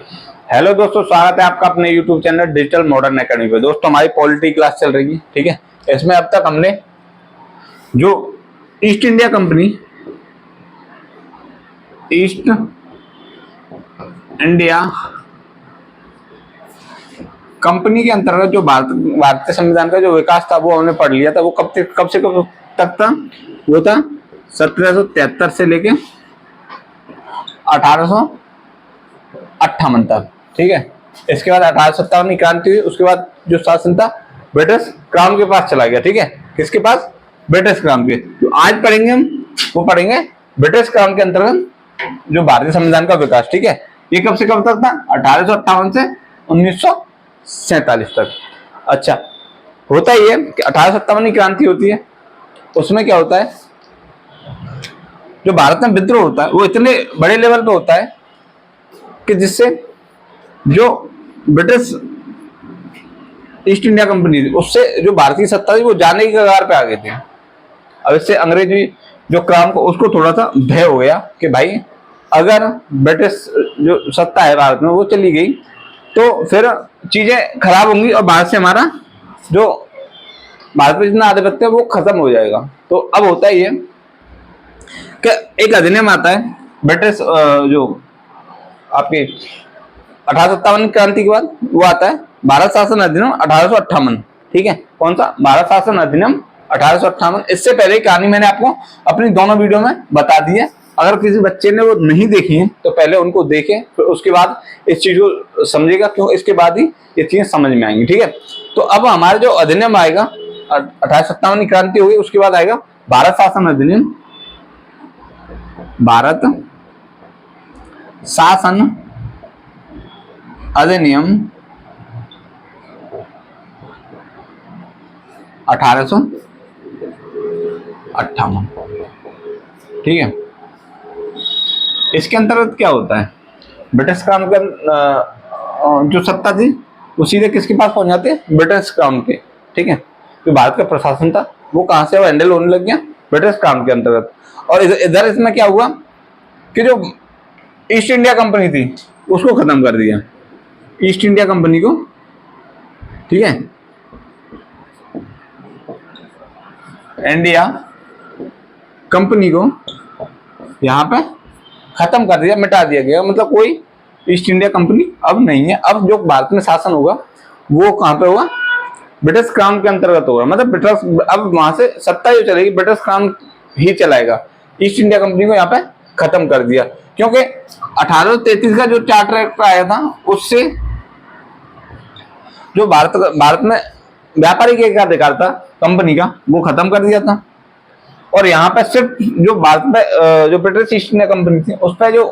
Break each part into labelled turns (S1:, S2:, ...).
S1: Hello दोस्तों, स्वागत है आपका अपने YouTube channel digital modern academy पे। दोस्तों हमारी पॉलिटी क्लास चल रही है, ठीक है। इसमें अब तक हमने जो east India company, east India company के अंतर्गत जो भारतीय संविधान का जो विकास था वो हमने पढ़ लिया था। वो कब से कब तक था? वो था 1773 से लेके 1858 तक, ठीक है। इसके बाद 1857 की क्रांति हुई। उसके बाद जो शासन था ब्रिटिश क्राउन के पास चला गया, ठीक है। किसके पास? ब्रिटिश क्राउन के। जो आज पढ़ेंगे हम वो पढ़ेंगे ब्रिटिश क्राउन के अंतर्गत जो भारतीय संविधान का विकास, ठीक है। ये कब से कब तक था? 1858 से 1947 तक। अच्छा, होता ही है कि 1857 की क्रांति होती है। उसमें क्या होता है, जो भारत में विद्रोह होता है वो इतने बड़े लेवल पे होता है कि जिससे जो ब्रिटिश ईस्ट इंडिया कंपनी थी उससे जो भारतीय सत्ता थी वो जाने की कगार पे आ गए थे। अब इससे अंग्रेजी जो क्राउन को उसको थोड़ा सा भय हो गया कि भाई अगर ब्रिटिश जो सत्ता है भारत में वो चली गई तो फिर चीजें खराब होंगी और भारत से हमारा जो भारत में जितना आधिपत्य है वो खत्म हो जाएगा। तो अब होता ही है कि एक अधिनियम आता है ब्रिटिश जो आपके 1857 क्रांति के बाद वो आता है भारत शासन अधिनियम 1858, ठीक है। कौन सा? भारत शासन अधिनियम 1858। इससे पहले कहानी मैंने आपको अपनी दोनों वीडियो में बता दी है। अगर किसी बच्चे ने वो नहीं देखी है तो पहले उनको देखें, फिर उसके बाद इस चीज को समझेगा, क्यों इसके बाद ही ये चीजें समझ में आएंगी, ठीक है। तो अब हमारा जो अधिनियम आएगा 1857 की क्रांति होगी, उसके बाद आएगा भारत शासन अधिनियम, भारत शासन अधिनियम 1858, ठीक है। इसके अंतर्गत क्या होता है, ब्रिटिश क्राउन का जो सत्ता थी वो सीधे किसके पास पहुंच जाते? ब्रिटिश क्राउन के, ठीक है। जो भारत का प्रशासन था वो कहां से हैंडल होने लग गया? ब्रिटिश क्राउन के अंतर्गत। और इधर इसमें क्या हुआ कि जो ईस्ट इंडिया कंपनी थी उसको खत्म कर दिया, ईस्ट इंडिया कंपनी को, ठीक है। इंडिया कंपनी को यहां पे खत्म कर दिया, मिटा दिया गया। मतलब कोई ईस्ट इंडिया कंपनी अब नहीं है। अब जो भारत में शासन होगा वो कहां पे होगा? ब्रिटिश क्राउन के अंतर्गत होगा। मतलब ब्रिटिश अब वहां से सत्ता जो चलेगी ब्रिटिश क्राउन ही चलाएगा। ईस्ट इंडिया कंपनी को यहाँ पे खत्म कर दिया, क्योंकि 1833 का जो चार्टर एक्ट आया था उससे जो भारत में व्यापारिक एकाधिकार था कंपनी का वो खत्म कर दिया था। और यहाँ पे सिर्फ जो भारत में जो ब्रिटिश ईस्ट इंडिया कंपनी थी उस पर जो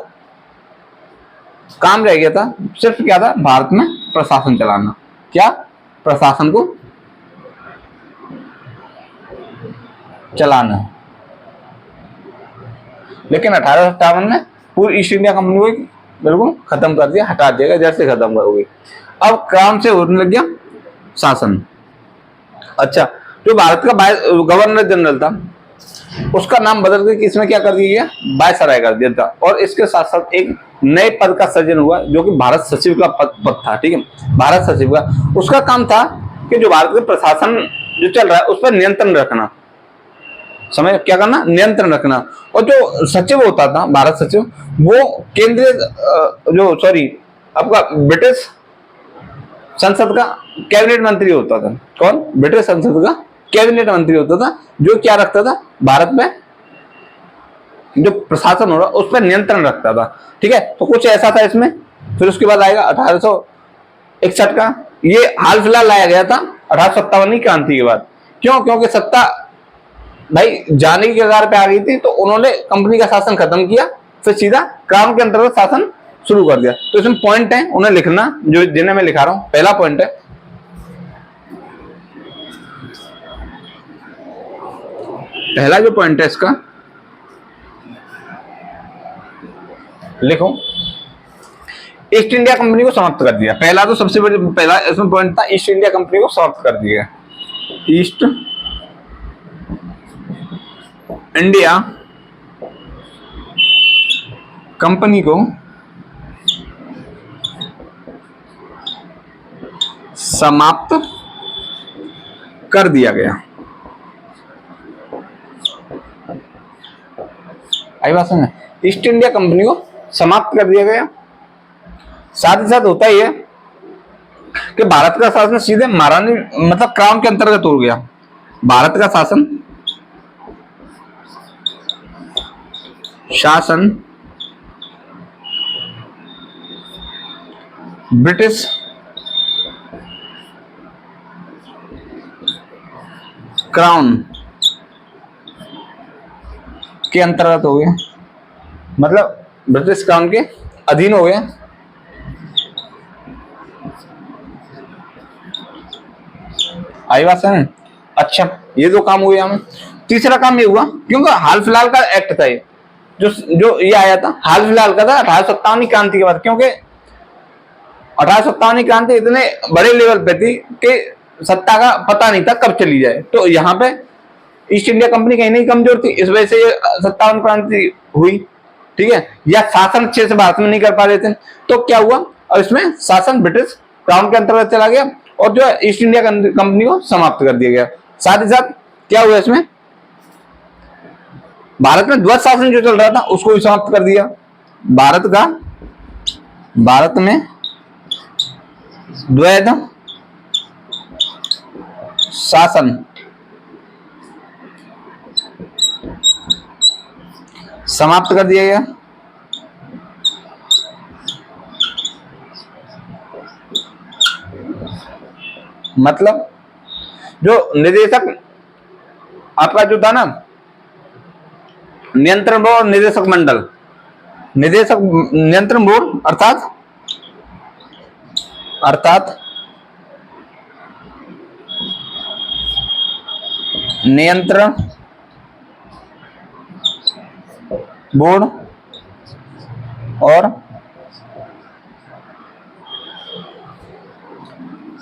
S1: काम रह गया था सिर्फ क्या था? भारत में प्रशासन चलाना। क्या? प्रशासन को चलाना। लेकिन 1857 में पूरी ईस्ट इंडिया कंपनी को बिल्कुल खत्म कर दिया, हटा दिया, जैसे खत्म करोगे। अब क्राउन से होने लग गया शासन। अच्छा, जो भारत का गवर्नर जनरल था उसका नाम बदल के इसमें क्या कर दिया गया? वायसराय कर दिया था। और इसके साथ साथ एक नए पद का सृजन हुआ जो कि भारत सचिव का पद था, ठीक है। भारत सचिव का उसका काम था कि जो भारत का प्रशासन जो चल रहा है उस पर नियंत्रण रखना। समय क्या करना? नियंत्रण रखना। और जो सचिव होता था भारत सचिव वो केंद्रीय आपका ब्रिटिश संसद का कैबिनेट मंत्री होता था। कौन? ब्रिटिश संसद का कैबिनेट मंत्री होता था, जो क्या रखता था? भारत में जो प्रशासन हो रहा उस पर नियंत्रण रखता था, ठीक है। तो कुछ ऐसा था इसमें। फिर उसके बाद आएगा 1861 का, ये हाल फिलहाल लाया गया था 1857 की क्रांति के बाद। क्यों? क्योंकि सत्ता भाई जाने की कगार पे आ गई थी, तो उन्होंने कंपनी का शासन खत्म किया, फिर सीधा क्राउन के अंतर्गत शासन शुरू कर दिया। तो इसमें पॉइंट है, उन्हें लिखना, जो जिन्हें मैं लिखा रहा हूं। पहला पॉइंट है, पहला जो पॉइंट है इसका लिखो, ईस्ट इंडिया कंपनी को समाप्त कर दिया। पहला तो सबसे पहला इसमें पॉइंट था, ईस्ट इंडिया कंपनी को समाप्त कर दिया। ईस्ट इंडिया कंपनी को समाप्त कर दिया गया। आई बात समझ? ईस्ट इंडिया कंपनी को समाप्त कर दिया गया। साथ ही साथ होता ही है कि भारत का शासन सीधे महारानी मतलब क्राउन के अंतर्गत हो गया। भारत का शासन ब्रिटिश क्राउन के अंतर्गत हो गया, मतलब ब्रिटिश क्राउन के अधीन हो गया। आई बात समझ? अच्छा, ये दो काम हुए हमें। तीसरा काम ये हुआ क्योंकि हाल फिलहाल का एक्ट था ये, जो ये आया था हाल फिलहाल का था 1857 क्रांति के बाद, क्योंकि 1857 क्रांति इतने बड़े लेवल पे थी कि सत्ता का पता नहीं था कब चली जाए। तो यहाँ पे ईस्ट इंडिया कंपनी कहीं नहीं कमजोर थी, इस वजह से ये 57 क्रांति हुई। ठीक है, या शासन अच्छे से भारत में नहीं कर पा रहे थे, तो क्या हुआ, और इसमें शासन ब्रिटिश क्राउन के अंतर्गत चला गया और जो ईस्ट इंडिया कंपनी को समाप्त कर दिया गया। साथ ही साथ क्या हुआ, इसमें भारत में द्वैध शासन जो चल रहा था उसको भी समाप्त कर दिया। भारत में द्वैध शासन समाप्त कर दिया गया। मतलब जो निदेशक आपका जो था ना, नियंत्रण बोर्ड, निदेशक मंडल, नियंत्रण बोर्ड अर्थात नियंत्रण बोर्ड और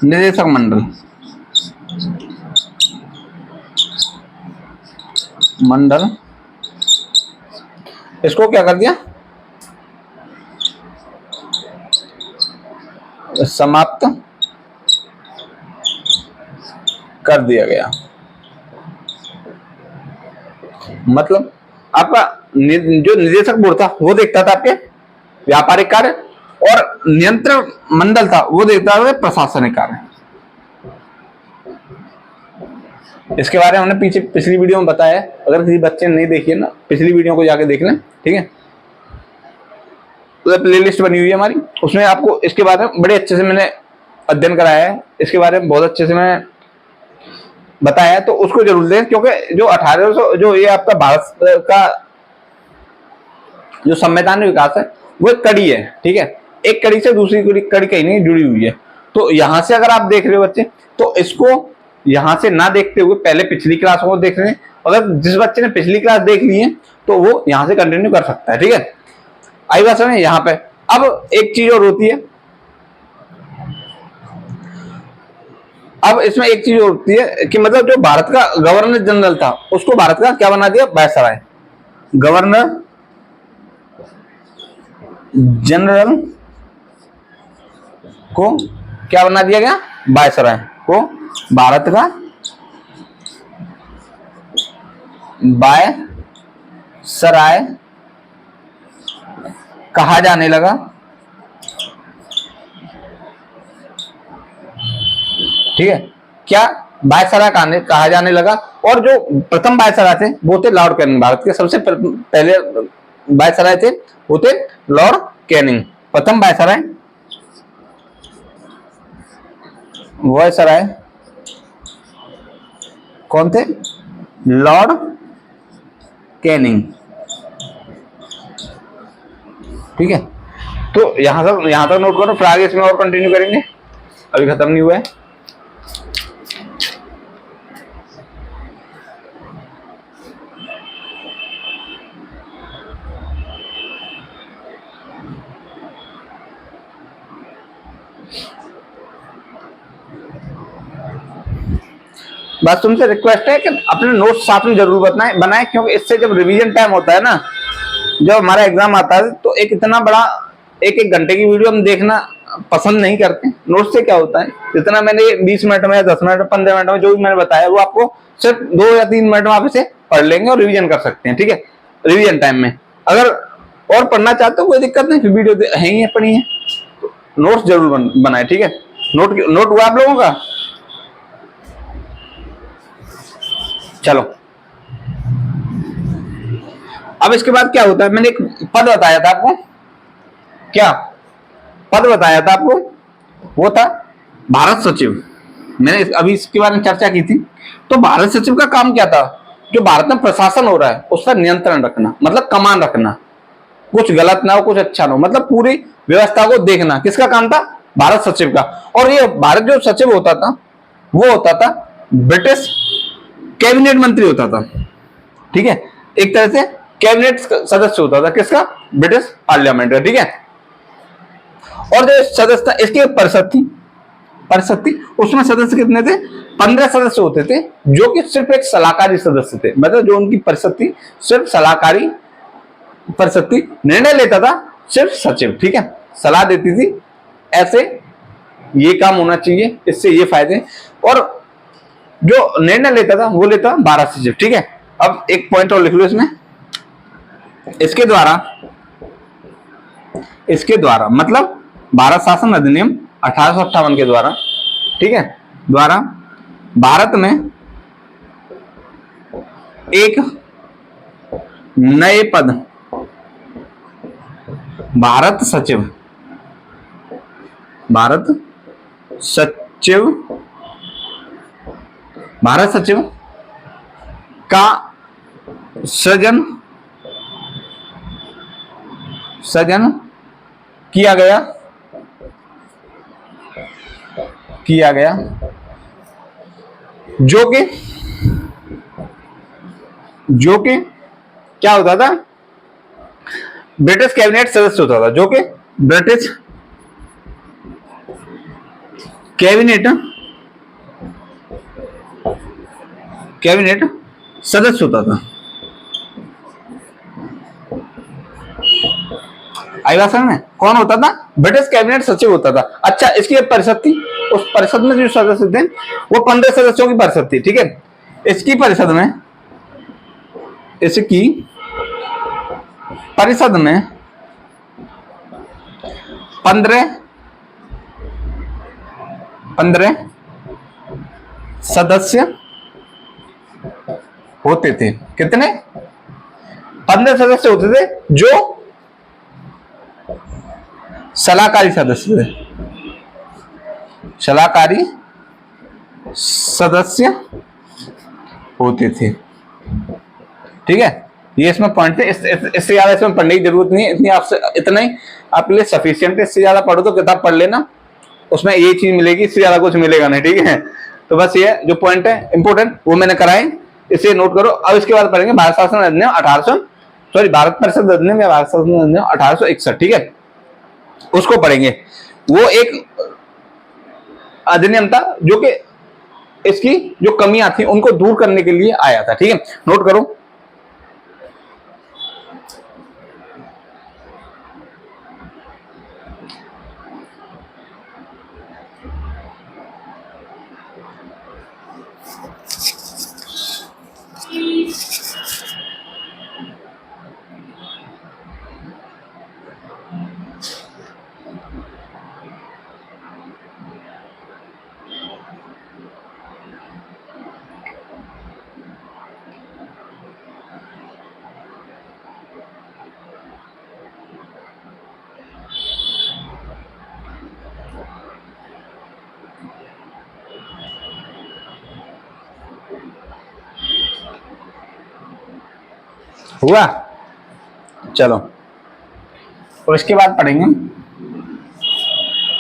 S1: निदेशक मंडल इसको क्या कर दिया, समाप्त कर दिया गया। मतलब आपका जो निदेशक बोर्ड था वो देखता था आपके व्यापारिक कार्य, और नियंत्रण मंडल था वो देखता था प्रशासनिक कार्य। इसके बारे में हमने पिछली वीडियो में बताया है, अगर किसी बच्चे ने नहीं देखी है ना, पिछली वीडियो को जाके देख लें। ठीक है, तो प्लेलिस्ट बनी हुई है हमारी, उसमें आपको इसके बारे में बड़े अच्छे से मैंने अध्ययन कराया है, इसके बारे में बहुत अच्छे से मैंने बताया है, तो उसको जरूर दें। क्योंकि जो 1800 जो ये आपका भारत का जो संवैधानिक विकास है वो एक कड़ी है। ठीक है, एक कड़ी से दूसरी कड़ी कहीं नहीं जुड़ी हुई है। तो यहां से अगर आप देख रहे हो बच्चे, तो इसको यहां से ना देखते हुए पहले पिछली क्लास को देख रहे हैं। अगर जिस बच्चे ने पिछली क्लास देख ली है तो वो यहां से कंटिन्यू कर सकता है। ठीक है, आई बात समझ? यहाँ पे अब एक चीज और होती है, अब इसमें एक चीज होती है कि मतलब जो भारत का गवर्नर जनरल था उसको भारत का क्या बना दिया, वायसराय। गवर्नर जनरल को क्या बना दिया गया, वायसराय को भारत का वायसराय कहा जाने लगा। ठीक है, क्या वायसराय कहा जाने लगा। और जो प्रथम वायसराय थे वो थे लॉर्ड कैनिंग। भारत के सबसे पहले वायसराय थे वो थे लॉर्ड कैनिंग। प्रथम वायसराय कौन थे, लॉर्ड कैनिंग। ठीक है, तो यहां तक नोट करो, फिर आगे इसमें और कंटिन्यू करेंगे, अभी खत्म नहीं हुआ है। बस तुमसे रिक्वेस्ट है कि अपने नोट्स साथ में जरूर बनाएं, क्योंकि इससे जब रिवीजन टाइम होता है ना, जब हमारा एग्जाम आता है, तो एक इतना बड़ा एक घंटे की वीडियो हम देखना पसंद नहीं करते, नोट से क्या होता है, जितना मैंने 20 मिनट में, 10 मिनट में, 15 मिनट में जो भी मैंने बताया वो आपको सिर्फ 2 या 3 मिनट में आप इसे पढ़ लेंगे और रिवीजन कर सकते हैं। ठीक है, रिवीजन टाइम में अगर और पढ़ना चाहते हो कोई दिक्कत नहीं, फिर वीडियो है ही है, पढ़ी है, नोट्स जरूर बनाए। ठीक है, नोट हुआ आप लोगों का? चलो, अब इसके बाद क्या होता है, मैंने एक पद बताया था आपको, क्या पद बताया था आपको, वो था भारत सचिव। मैंने अभी इसके बारे में चर्चा की थी। तो भारत सचिव का काम क्या था, जो भारत में प्रशासन हो रहा है उस पर नियंत्रण रखना, मतलब कमान रखना, कुछ गलत ना हो, कुछ अच्छा ना हो, मतलब पूरी व्यवस्था को देखना, किसका काम था, भारत सचिव का। और ये भारत जो सचिव होता था वो होता था ब्रिटिश कैबिनेट मंत्री होता था। ठीक है, एक तरह से कैबिनेट सदस्य होता था, किसका, ब्रिटिश पार्लियामेंट का। ठीक है, और जो सदस्य था इसकी परिषद थी, उसमें सदस्य कितने थे, 15 सदस्य होते थे, जो कि सिर्फ एक सलाहकारी सदस्य थे, मतलब जो उनकी परिषद थी सिर्फ सलाहकारी परिषद थी, निर्णय लेता था सिर्फ सचिव। ठीक है, सलाह देती थी, ऐसे ये काम होना चाहिए, इससे ये फायदे, और जो निर्णय लेता था वो लेता भारत सचिव। ठीक है, अब एक पॉइंट और लिख लो इसमें, इसके द्वारा मतलब भारत शासन अधिनियम 1858 के द्वारा, ठीक है, द्वारा भारत में एक नए पद भारत सचिव का सृजन किया गया, जो कि क्या होता था, ब्रिटिश कैबिनेट सदस्य होता था, जो कि ब्रिटिश कैबिनेट सदस्य होता था। आई बात समझ में? कौन होता था, ब्रिटिश कैबिनेट सचिव होता था। अच्छा, इसकी एक परिषद थी, उस परिषद में जो सदस्य थे वो 15 सदस्यों की परिषद थी। ठीक है, इसकी परिषद में 15 सदस्य होते थे। कितने? 15 सदस्य होते थे, जो सलाहकारी सदस्य होते थे। ठीक है, ये इसमें पॉइंट थे, इससे ज्यादा इसमें पढ़ने की जरूरत नहीं है, इतनी आपसे इतना ही आपके लिए सफिशिएंट है। इससे ज्यादा पढ़ो तो किताब पढ़ लेना, उसमें ये चीज मिलेगी, इससे ज्यादा कुछ मिलेगा नहीं। ठीक है, तो बस ये जो पॉइंट है इंपोर्टेंट वो मैंने कराए, इसे नोट करो। अब इसके बाद पढ़ेंगे भारत शासन अधिनियम भारत परिषद अधिनियम या भारत शासन अधिनियम 1861। ठीक है, उसको पढ़ेंगे। वो एक अधिनियम था जो कि इसकी जो कमियां थी उनको दूर करने के लिए आया था। ठीक है, नोट करो। हुआ? चलो, और इसके बाद पढ़ेंगे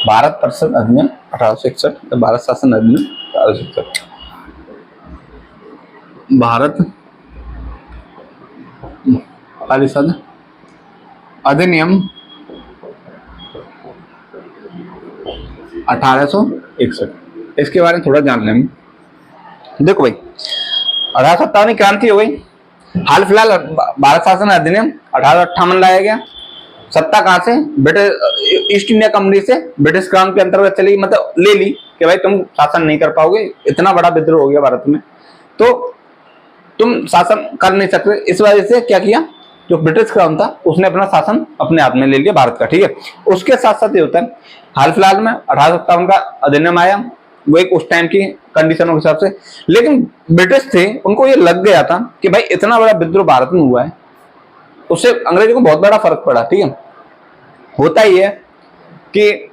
S1: भारत परिषद अधिनियम 1861, भारत शासन अधिनियम 1861। भारत परिषद अधिनियम 1861, इसके बारे में थोड़ा जान लेंगे। देखो भाई, 1857 की क्रांति हो गई, हाल फिलहाल भारत शासन अधिनियम 1858 लाया गया, सत्ता कहाँ से, ब्रिटिश ईस्ट इंडिया कंपनी से ब्रिटिश क्राउन के अंतर्गत चली, मतलब ले ली कि भाई तुम शासन नहीं कर पाओगे, इतना बड़ा विद्रोह हो गया भारत में, तो तुम शासन कर नहीं सकते। इस वजह से क्या किया, जो ब्रिटिश क्राउन था उसने अपना शासन अपने हाथ में ले लिया भारत का, ठीक है। उसके साथ साथ ये होता है, हाल फिलहाल में 1857 का अधिनियम आया, वो एक उस टाइम की कंडीशनों के हिसाब से, लेकिन ब्रिटिश थे उनको ये लग गया था कि भाई इतना बड़ा विद्रोह भारत में हुआ है, उससे अंग्रेजों को बहुत बड़ा फर्क पड़ा, ठीक है। होता ही है कि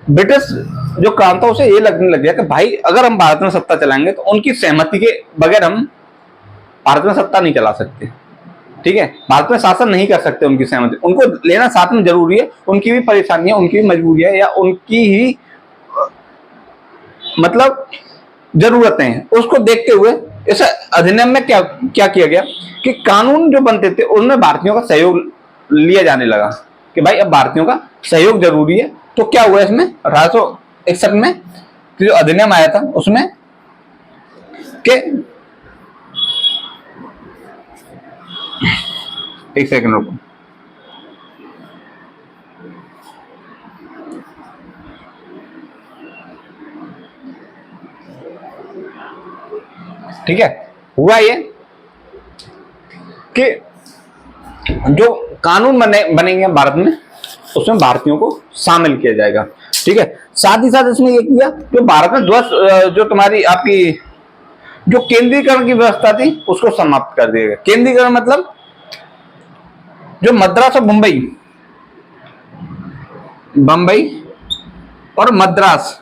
S1: ब्रिटिश जो क्राउन था उसे ये लगने लग गया कि भाई अगर हम भारत में सत्ता चलाएंगे तो उनकी सहमति के बगैर हम भारत में सत्ता नहीं चला सकते, ठीक है, भारत में शासन नहीं कर सकते, उनकी सहमति उनको लेना साथ में जरूरी है, उनकी भी परेशानियां, उनकी भी मजबूरी है, या उनकी ही मतलब जरूरतें हैं, उसको देखते हुए इस अधिनियम में क्या क्या किया गया कि कानून जो बनते थे उनमें भारतीयों का सहयोग लिया जाने लगा कि भाई अब भारतीयों का सहयोग जरूरी है। तो क्या हुआ इसमें 1861 में जो अधिनियम आया था उसमें के, एक सेकंड रुको, ठीक है। हुआ ये कि जो कानून बनेंगे भारत में उसमें भारतीयों को शामिल किया जाएगा, ठीक है। साथ ही साथ इसमें ये किया जो भारत में जो तुम्हारी आपकी जो केंद्रीकरण की व्यवस्था थी उसको समाप्त कर दिया गया। केंद्रीकरण मतलब जो मद्रास और बंबई और मद्रास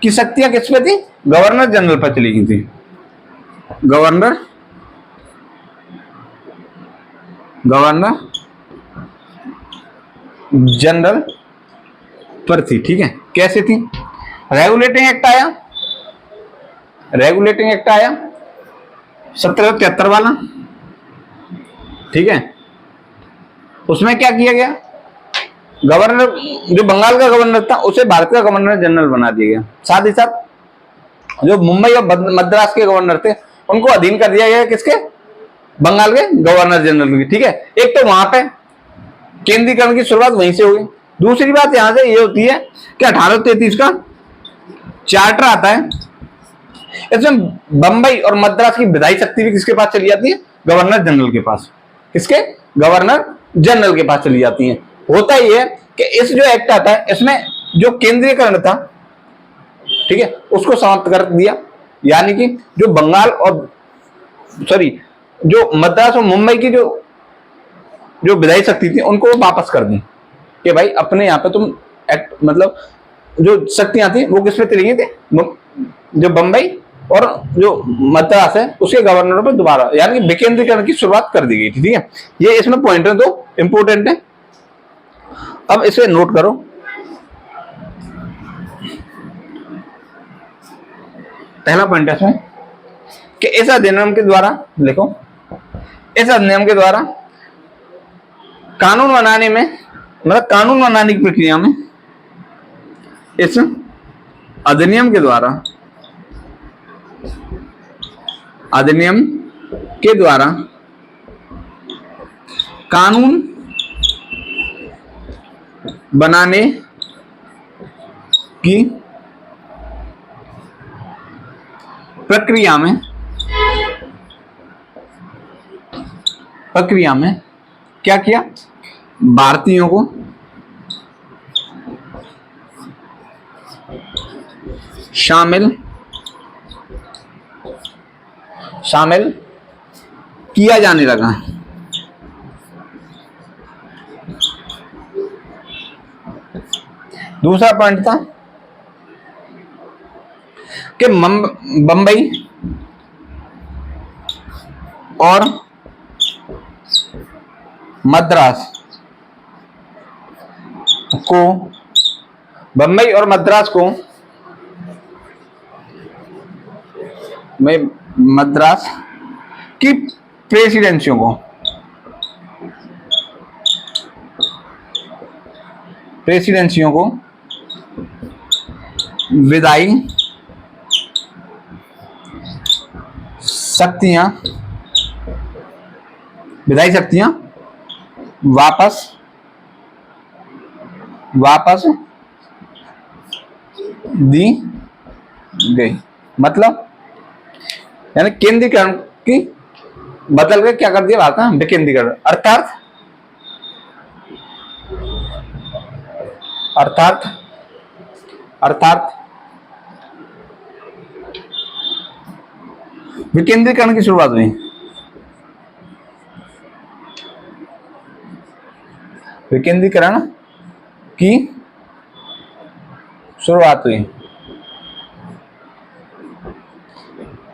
S1: की शक्तियां किस पे थी, गवर्नर जनरल पर चली गई थी, गवर्नर जनरल पर थी, ठीक है। कैसे थी, रेगुलेटिंग एक्ट आया, 1773 वाला, ठीक है। उसमें क्या किया गया, गवर्नर जो बंगाल का गवर्नर था उसे भारत का गवर्नर जनरल बना दिया गया। साथ ही साथ जो मुंबई और मद्रास के गवर्नर थे उनको अधीन कर दिया गया किसके, बंगाल के गवर्नर जनरल की, ठीक है। एक तो वहां पे केंद्रीकरण की शुरुआत वहीं से हुई। दूसरी बात यहां से ये होती है कि 1833 का चार्टर आता है, इसमें बंबई और मद्रास की विधायी शक्ति भी किसके पास चली जाती है, गवर्नर जनरल के पास, किसके, गवर्नर जनरल के पास चली जाती है। होता ही है कि इस जो एक्ट आता है इसमें जो केंद्रीयकरण था, ठीक है, उसको समाप्त कर दिया, यानी कि जो बंगाल और जो मद्रास और मुंबई की जो विधायी शक्ति थी उनको वापस कर दी कि भाई अपने यहाँ पे तुम एक्ट मतलब जो शक्तियां थी वो किस पे चली गई थी, जो बंबई और जो मद्रास है उसके गवर्नरों पर दोबारा, यानी कि विकेंद्रीकरण की शुरुआत कर दी गई थी, ठीक है। ये इसमें पॉइंट है, दो इंपोर्टेंट है, अब इसे नोट करो। पहला पॉइंट है इसमें कि इस अधिनियम के द्वारा, देखो इस अधिनियम के द्वारा कानून बनाने में, मतलब कानून बनाने की प्रक्रिया में, इस अधिनियम के द्वारा कानून बनाने की प्रक्रिया में क्या किया, भारतीयों को शामिल किया जाने लगा। दूसरा पॉइंट था कि बंबई और मद्रास को मद्रास की प्रेसिडेंसियों को विधायी शक्तियां विधायी शक्तियां वापस दी गई। मतलब यानी केंद्रीकरण की बदल के क्या कर दिया भारत में, विकेंद्रीकरण। अर्थात विकेंद्रीकरण की शुरुआत हुई। विकेंद्रीकरण की शुरुआत हुई।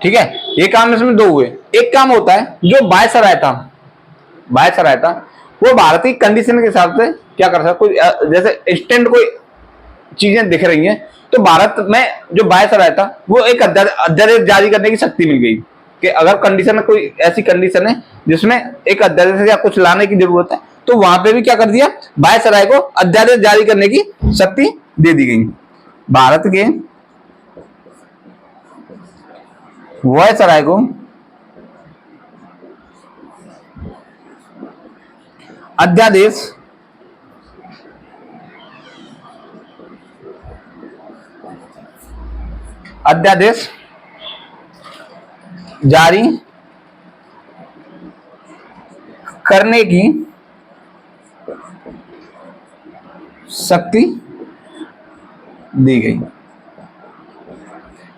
S1: ठीक है, ये काम इसमें दो हुए। एक काम होता है जो वायसराय था, वो भारतीय कंडीशन के हिसाब से क्या कर सकता, कोई जैसे इंस्टेंट कोई चीजें दिख रही हैं तो भारत में जो वायसराय था वो एक अध्यादेश जारी करने की शक्ति मिल गई कि अगर कंडीशन में कोई ऐसी कंडीशन है जिसमें एक अध्यादेश या कुछ लाने की जरूरत है तो वहां पे भी क्या कर दिया, वायसराय को अध्यादेश जारी करने की शक्ति दे दी गई। भारत के वायसराय को अध्यादेश जारी करने की शक्ति दी गई।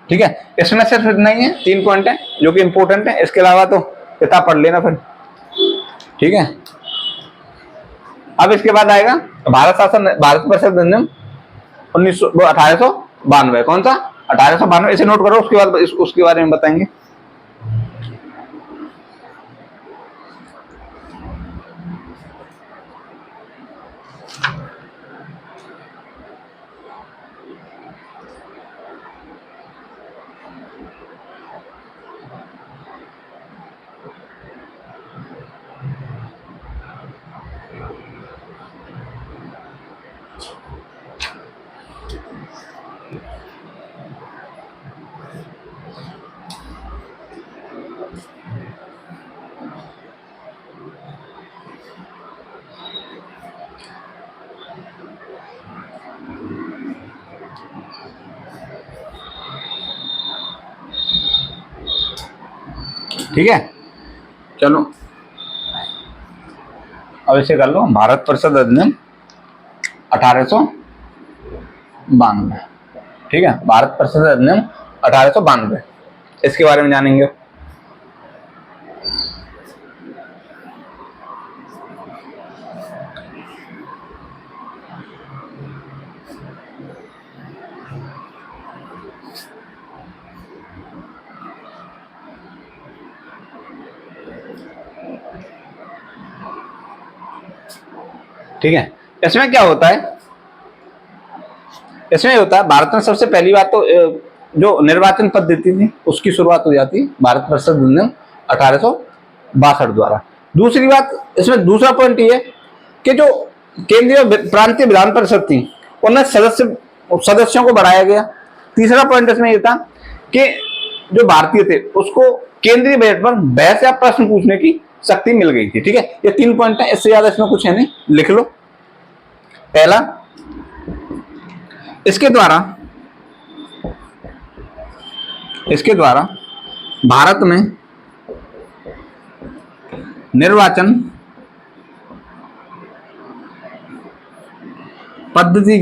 S1: ठीक है, इसमें सिर्फ इतना ही है, 3 पॉइंट है जो कि इंपॉर्टेंट है। इसके अलावा तो किताब पढ़ लेना फिर। ठीक है, अब इसके बाद आएगा भारत परिषद अधिनियम 1892। कौन सा? 1892। इसे नोट करो, उसके बाद उसके बारे में बताएंगे। ठीक है, चलो अब इसे कर लो। भारत परिषद अधिनियम 1892। ठीक है, भारत परिषद अधिनियम 1892, इसके बारे में जानेंगे। ठीक है, इसमें क्या होता है, भारत में सबसे पहली बात तो जो निर्वाचन पद्धति थी उसकी शुरुआत हो जाती है भारत परिषद अधिनियम 1862 द्वारा। दूसरी बात, इसमें दूसरा पॉइंट ये कि जो केंद्रीय प्रांतीय विधान परिषद थी उनमें सदस्यों को बढ़ाया गया। तीसरा पॉइंट इसमें यह था कि जो भारतीय थे उसको केंद्रीय बजट पर बहस या प्रश्न पूछने की शक्ति मिल गई थी। ठीक है, ये 3 पॉइंट है, इससे ज्यादा इसमें कुछ है नहीं, लिख लो। पहला, इसके द्वारा भारत में निर्वाचन पद्धति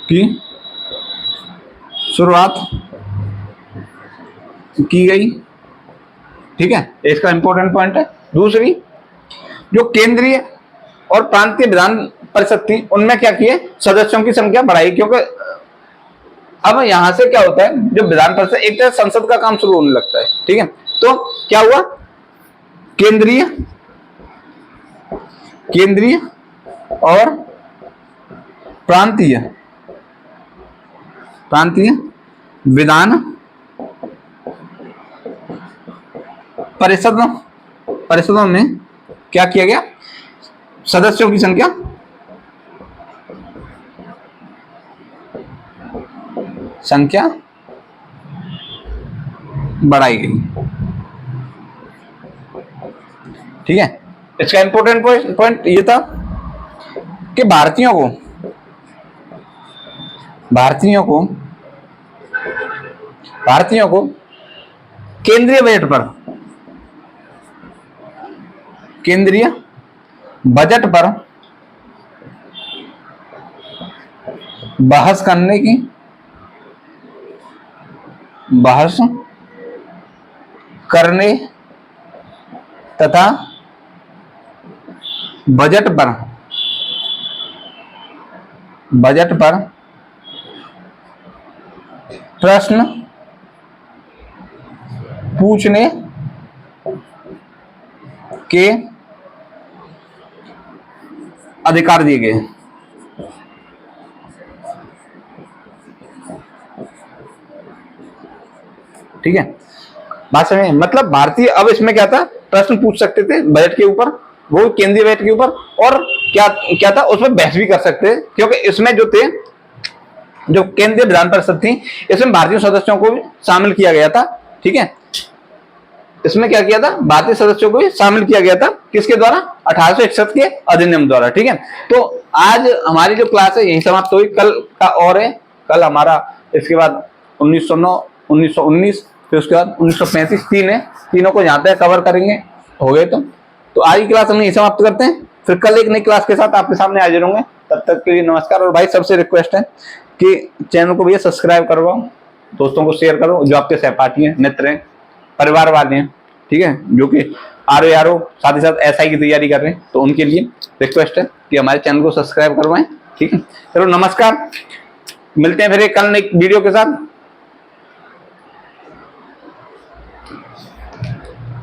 S1: की शुरुआत की गई। ठीक है, इसका इंपॉर्टेंट पॉइंट है। दूसरी, जो केंद्रीय और प्रांतीय विधान परिषद थी उनमें क्या किए, सदस्यों की संख्या बढ़ाई, क्योंकि अब यहां से क्या होता है, जो विधान परिषद एक तरह संसद का काम शुरू होने लगता है। ठीक है, तो क्या हुआ, केंद्रीय और प्रांतीय विधान परिषदों में क्या किया गया, सदस्यों की संख्या बढ़ाई गई। ठीक है। इसका इंपॉर्टेंट पॉइंट ये था कि भारतीयों को केंद्रीय बजट पर बहस करने तथा बजट पर प्रश्न पूछने के अधिकार दिए गए। ठीक है, बात समझ में? मतलब भारतीय अब इसमें क्या था, प्रश्न पूछ सकते थे बजट के ऊपर, वो केंद्रीय बजट के ऊपर, और क्या था उसमें बहस भी कर सकते थे, क्योंकि इसमें जो केंद्रीय विधान परिषद थी इसमें भारतीय सदस्यों को भी शामिल किया गया था। ठीक है, इसमें क्या किया था, भारतीय सदस्यों को भी शामिल किया गया था, किसके द्वारा, 1861 के अधिनियम द्वारा। ठीक है, तो आज हमारी जो क्लास है यही समाप्त हुई। कल का और है, कल हमारा इसके बाद 1909, 1919, फिर उसके बाद 1935 तीन है, तीनों को यहाँ पे कवर करेंगे। हो गए तो आज की क्लास हम यही समाप्त करते हैं, फिर कल एक नई क्लास के साथ आपके सामने हाजिर होंगे। तब तक के लिए नमस्कार। और भाई सबसे रिक्वेस्ट है कि चैनल को भैया सब्सक्राइब करवाओ, दोस्तों को शेयर करो, जो आपके सहपाठी हैं, मित्र हैं, परिवार वाले हैं, ठीक है, जो कि RO साथ ही साथ SI की तैयारी कर रहे हैं, तो उनके लिए रिक्वेस्ट है कि हमारे चैनल को सब्सक्राइब करवाएं। ठीक है, चलो नमस्कार, मिलते हैं फिर एक कल नई वीडियो के साथ।